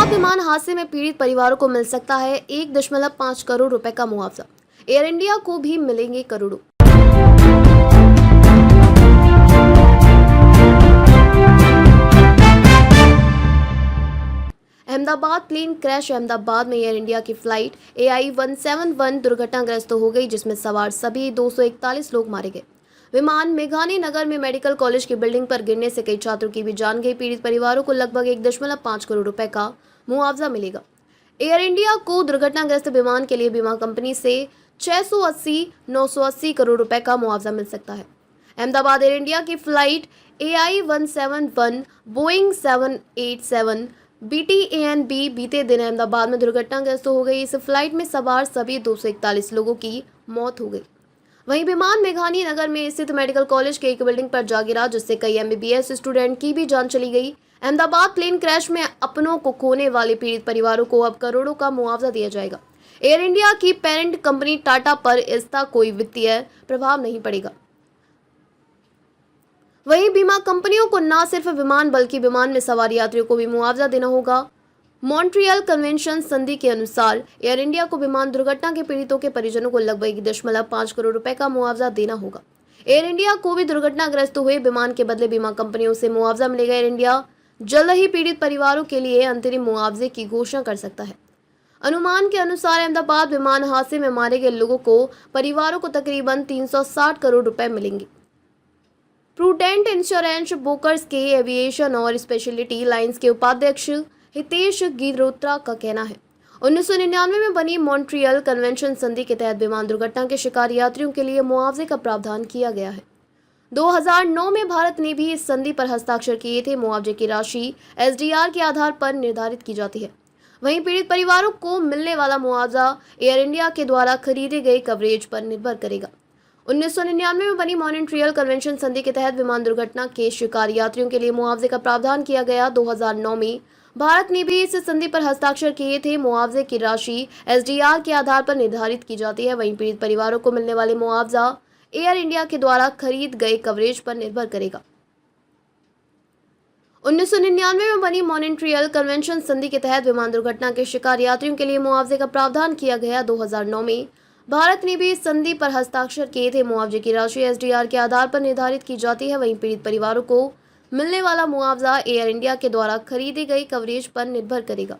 विमान हादसे में पीड़ित परिवारों को मिल सकता है 1.5 करोड़ रुपए का मुआवजा। एयर इंडिया को भी मिलेंगे करोड़ों। Ahmedabad plane crash. अहमदाबाद में एयर इंडिया की फ्लाइट AI-171 दुर्घटनाग्रस्त हो गई, जिसमें सवार सभी 241 लोग मारे गए। विमान मेघानी नगर में मेडिकल कॉलेज की बिल्डिंग पर गिरने से कई छात्रों की भी जान गई। पीड़ित परिवारों को लगभग 1.5 करोड़ रुपए का मुआवजा मिलेगा। एयर इंडिया को दुर्घटनाग्रस्त विमान के लिए बीमा कंपनी से 680-980 करोड़ रुपए का मुआवजा मिल सकता है। अहमदाबाद एयर इंडिया की फ्लाइट AI-171 बोइंग 787 BTANB बीते दिन अहमदाबाद में दुर्घटनाग्रस्त हो गई। इस फ्लाइट में सवार सभी 241 लोगों की मौत हो गई। वहीं विमान मेघानी नगर में स्थित मेडिकल कॉलेज के एक बिल्डिंग पर जा गिरा, जिससे कई MBBS स्टूडेंट की भी जान चली गई। अहमदाबाद प्लेन क्रैश में अपनों को खोने वाले पीड़ित परिवारों को अब करोड़ों का मुआवजा दिया जाएगा। एयर इंडिया की पेरेंट कंपनी टाटा पर इसका कोई वित्तीय प्रभाव नहीं पड़ेगा। वहीं बीमा कंपनियों को न सिर्फ विमान बल्कि विमान में सवार यात्रियों को भी मुआवजा देना होगा। मॉन्ट्रियल कन्वेंशन संधि के अनुसार एयर इंडिया को विमान दुर्घटना के पीड़ितों के परिजनों को लगभग 1.5 करोड़ रुपए का मुआवजा देना होगा। एयर इंडिया को भी दुर्घटनाग्रस्त हुए विमान के बदले बीमा कंपनियों से मुआवजा मिलेगा। एयर इंडिया जल्द ही पीड़ित परिवारों के लिए अंतरिम मुआवजे की घोषणा कर सकता है। अनुमान के अनुसार अहमदाबाद विमान हादसे में मारे गए लोगों को परिवारों को तकरीबन 360 करोड़ रुपए मिलेंगे। प्रूडेंट इंश्योरेंस ब्रोकर्स के एविएशन और स्पेशलिटी लाइंस के उपाध्यक्ष हितेश गिरोत्रा का कहना है, 1999 में बनी मॉन्ट्रियल कन्वेंशन संधि के तहत विमान दुर्घटना के शिकार यात्रियों के लिए मुआवजे का प्रावधान किया गया है। 2009 में भारत ने भी इस संधि पर हस्ताक्षर किए थे। मुआवजे की राशि SDR के आधार पर निर्धारित की जाती है। वहीं पीड़ित परिवारों को मिलने वाला मुआवजा एयर इंडिया के द्वारा खरीदे गए कवरेज पर निर्भर करेगा। 1999 में बनी मॉन्ट्रियल कन्वेंशन संधि के तहत विमान दुर्घटना के शिकार यात्रियों के लिए मुआवजे का प्रावधान किया गया। 2009 में भारत ने भी इस संधि पर हस्ताक्षर किए थे। मुआवजे की राशि SDR के आधार पर निर्धारित की जाती है। वहीं पीड़ित परिवारों को मिलने वाले मुआवजा एयर इंडिया के द्वारा खरीद गए कवरेज पर निर्भर करेगा। 1999 में बनी मॉन्ट्रियल कन्वेंशन संधि के तहत विमान दुर्घटना के शिकार यात्रियों के लिए मुआवजे का प्रावधान किया गया। 2009 में भारत ने भी इस संधि पर हस्ताक्षर किए थे। मुआवजे की राशि SDR के आधार पर निर्धारित की जाती है। वहीं पीड़ित परिवारों को मिलने वाला मुआवजा एयर इंडिया के द्वारा खरीदी गई कवरेज पर निर्भर करेगा।